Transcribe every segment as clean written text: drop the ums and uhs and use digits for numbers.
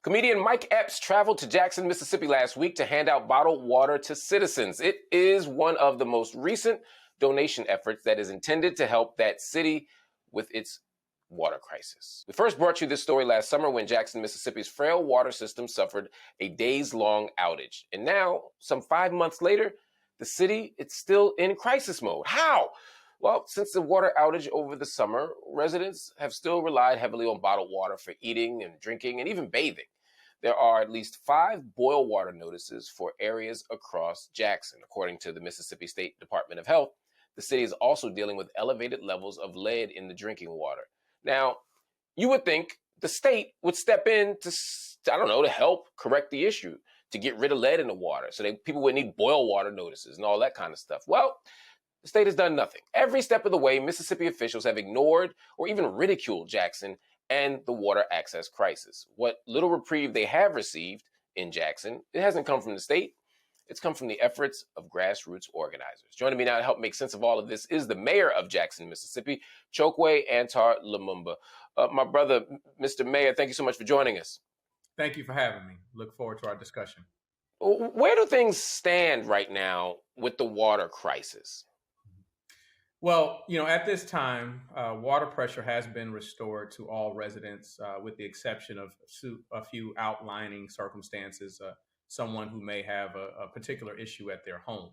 Comedian Mike Epps traveled to Jackson, Mississippi last week to hand out bottled water to citizens. It is one of the most recent donation efforts that is intended to help that city with its water crisis. We first brought you this story last summer when Jackson, Mississippi's frail water system suffered a days-long outage. And now, some 5 months later, the city, it's still in crisis mode. How? Well, since the water outage over the summer, residents have still relied heavily on bottled water for eating and drinking and even bathing. There are at least 5 boil water notices for areas across Jackson. According to the Mississippi State Department of Health, the city is also dealing with elevated levels of lead in the drinking water. Now, you would think the state would step in to help correct the issue, to get rid of lead in the water so that people wouldn't need boil water notices and all that kind of stuff. Well, the state has done nothing. Every step of the way, Mississippi officials have ignored or even ridiculed Jackson and the water access crisis. What little reprieve they have received in Jackson, it hasn't come from the state. It's come from the efforts of grassroots organizers. Joining me now to help make sense of all of this is the mayor of Jackson, Mississippi, Chokwe Antar Lumumba. My brother, Mr. Mayor, thank you so much for joining us. Thank you for having me. Look forward to our discussion. Where do things stand right now with the water crisis? Well, at this time, water pressure has been restored to all residents, with the exception of a few outlining circumstances, someone who may have a particular issue at their home.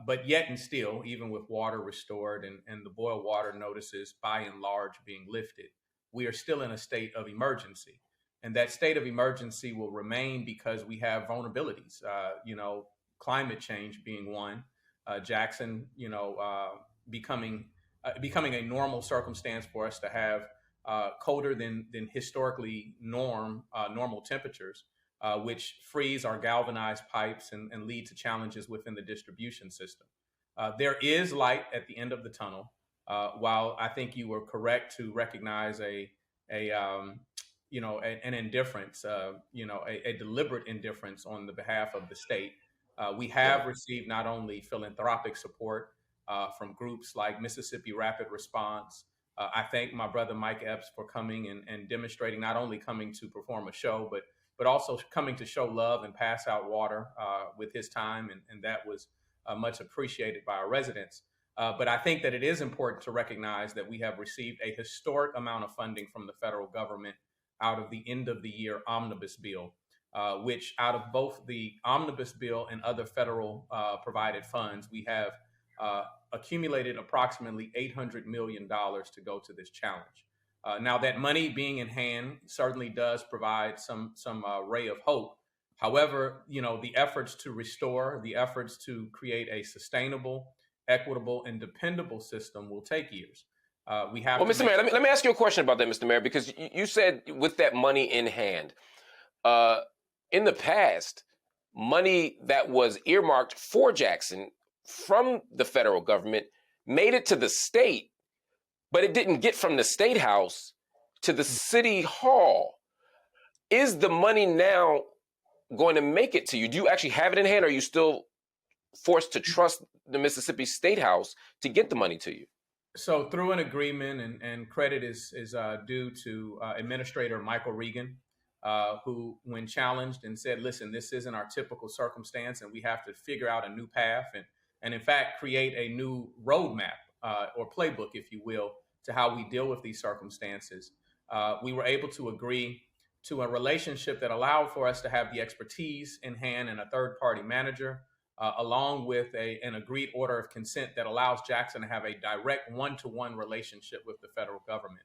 But yet and still, even with water restored and the boil water notices by and large being lifted, we are still in a state of emergency. And that state of emergency will remain because we have vulnerabilities, climate change being one, Jackson, becoming a normal circumstance for us to have colder than historically normal temperatures, which freeze our galvanized pipes and lead to challenges within the distribution system. There is light at the end of the tunnel. While I think you were correct to recognize an indifference, a deliberate indifference on the behalf of the state. We have received not only philanthropic support from groups like Mississippi Rapid Response. I thank my brother Mike Epps for coming and demonstrating, not only coming to perform a show, but also coming to show love and pass out water with his time, and that was much appreciated by our residents. But I think that it is important to recognize that we have received a historic amount of funding from the federal government out of the end of the year omnibus bill, which out of both the omnibus bill and other federal provided funds, we have accumulated approximately $800 million to go to this challenge. Now, that money being in hand certainly does provide some ray of hope. However, the efforts to restore, the efforts to create a sustainable, equitable, and dependable system will take years. Mr. Mayor, let me ask you a question about that, Mr. Mayor, because you said with that money in hand, in the past, money that was earmarked for Jackson from the federal government made it to the state, but it didn't get from the State House to the City Hall. Is the money now going to make it to you? Do you actually have it in hand, or are you still forced to trust the Mississippi State House to get the money to you? So through an agreement, and credit is due to Administrator Michael Regan, who, when challenged and said, listen, this isn't our typical circumstance and we have to figure out a new path and in fact, create a new roadmap or playbook, if you will, to how we deal with these circumstances. We were able to agree to a relationship that allowed for us to have the expertise in hand and a third-party manager, along with an agreed order of consent that allows Jackson to have a direct one-to-one relationship with the federal government.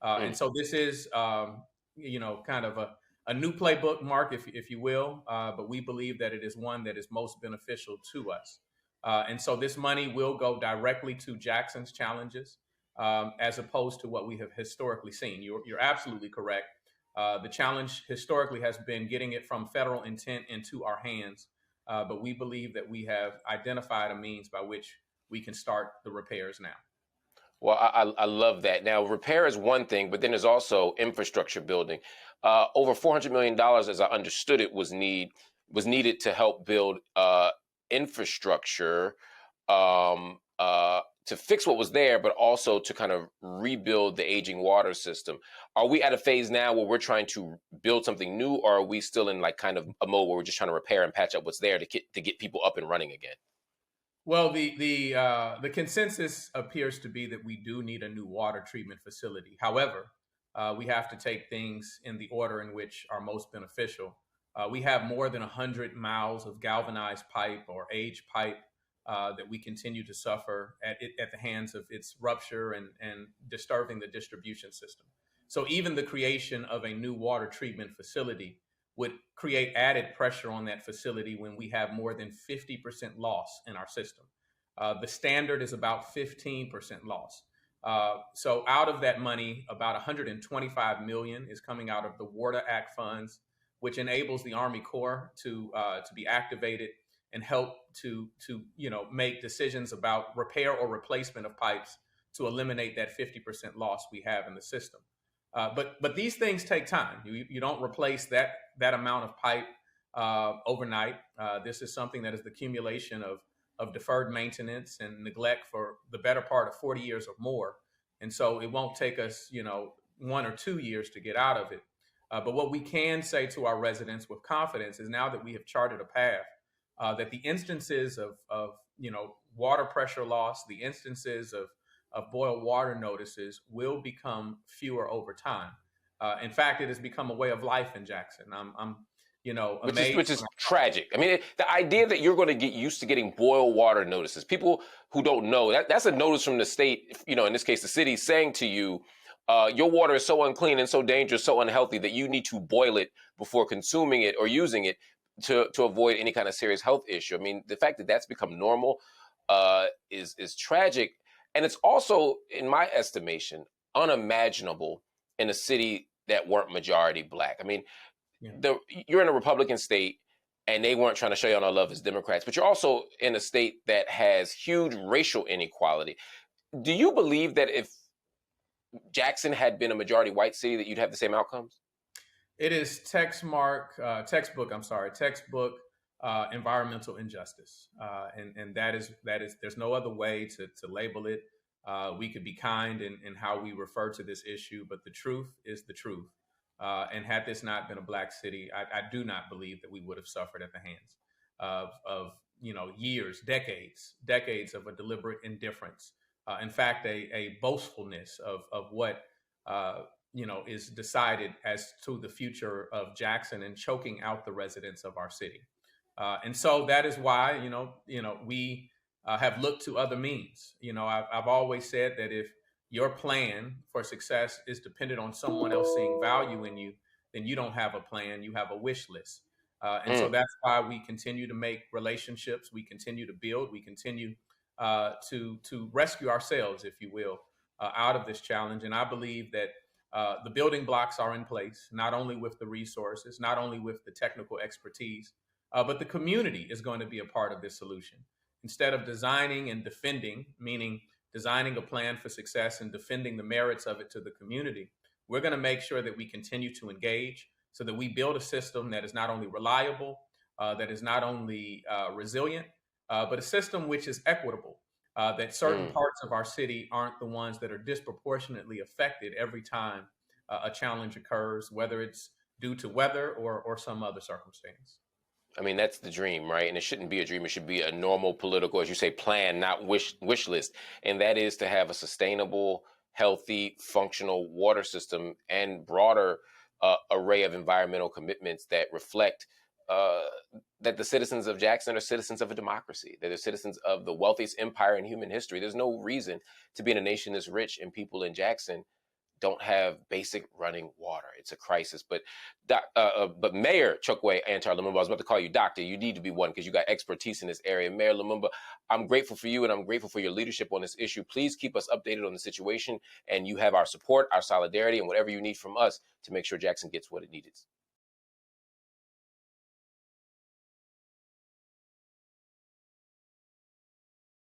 And so this is, kind of a new playbook, Mark, if you will, but we believe that it is one that is most beneficial to us. And so this money will go directly to Jackson's challenges, as opposed to what we have historically seen. You're absolutely correct. The challenge historically has been getting it from federal intent into our hands. But we believe that we have identified a means by which we can start the repairs now. Well, I love that. Now, repair is one thing, but then there's also infrastructure building. Over $400 million, as I understood it, was needed to help build infrastructure to fix what was there, but also to kind of rebuild the aging water system. Are we at a phase now where we're trying to build something new, or are we still in like kind of a mode where we're just trying to repair and patch up what's there to get people up and running again? Well, the consensus appears to be that we do need a new water treatment facility. However, we have to take things in the order in which are most beneficial. We have more than 100 miles of galvanized pipe or aged pipe that we continue to suffer at the hands of its rupture and disturbing the distribution system. So even the creation of a new water treatment facility would create added pressure on that facility when we have more than 50% loss in our system. The standard is about 15% loss. So out of that money, about 125 million is coming out of the Water Act funds, which enables the Army Corps to be activated and help to make decisions about repair or replacement of pipes to eliminate that 50% loss we have in the system. But these things take time. You don't replace that amount of pipe overnight. This is something that is the accumulation of deferred maintenance and neglect for the better part of 40 years or more. And so it won't take us, 1 or 2 years to get out of it. But what we can say to our residents with confidence is now that we have charted a path, that the instances of water pressure loss, the instances of boil water notices will become fewer over time. In fact, it has become a way of life in Jackson. I'm amazed. Which is tragic. I mean, the idea that you're going to get used to getting boil water notices, people who don't know, that's a notice from the state, in this case, the city, saying to you, your water is so unclean and so dangerous, so unhealthy that you need to boil it before consuming it or using it to avoid any kind of serious health issue. I mean, the fact that that's become normal is tragic. And it's also, in my estimation, unimaginable in a city that weren't majority Black. I mean, you're in a Republican state, and they weren't trying to show you no love as Democrats, but you're also in a state that has huge racial inequality. Do you believe that if Jackson had been a majority white city, that you'd have the same outcomes? It is textbook environmental injustice, and that is there's no other way to label it. We could be kind in how we refer to this issue, but the truth is the truth. And had this not been a Black city, I do not believe that we would have suffered at the hands of years, decades of a deliberate indifference. In fact, a boastfulness of what is decided as to the future of Jackson and choking out the residents of our city. And so that is why we have looked to other means. I've always said that if your plan for success is dependent on someone else seeing value in you, then you don't have a plan, you have a wish list. So that's why we continue to make relationships, we continue to build, we continue to rescue ourselves, if you will, out of this challenge. And I believe that the building blocks are in place, not only with the resources, not only with the technical expertise, but the community is going to be a part of this solution. Instead of designing and defending, meaning designing a plan for success and defending the merits of it to the community, we're going to make sure that we continue to engage so that we build a system that is not only reliable, that is not only resilient, but a system which is equitable, that certain parts of our city aren't the ones that are disproportionately affected every time a challenge occurs, whether it's due to weather or some other circumstance. I mean, that's the dream, right? And it shouldn't be a dream. It should be a normal political, as you say, plan, not wish list. And that is to have a sustainable, healthy, functional water system and broader array of environmental commitments that reflect that the citizens of Jackson are citizens of a democracy, that they're citizens of the wealthiest empire in human history. There's no reason to be in a nation this rich and people in Jackson don't have basic running water. It's a crisis. But Mayor Chokwe Antar Lumumba, I was about to call you doctor. You need to be one because you got expertise in this area. Mayor Lumumba, I'm grateful for you and I'm grateful for your leadership on this issue. Please keep us updated on the situation, and you have our support, our solidarity, and whatever you need from us to make sure Jackson gets what it needs.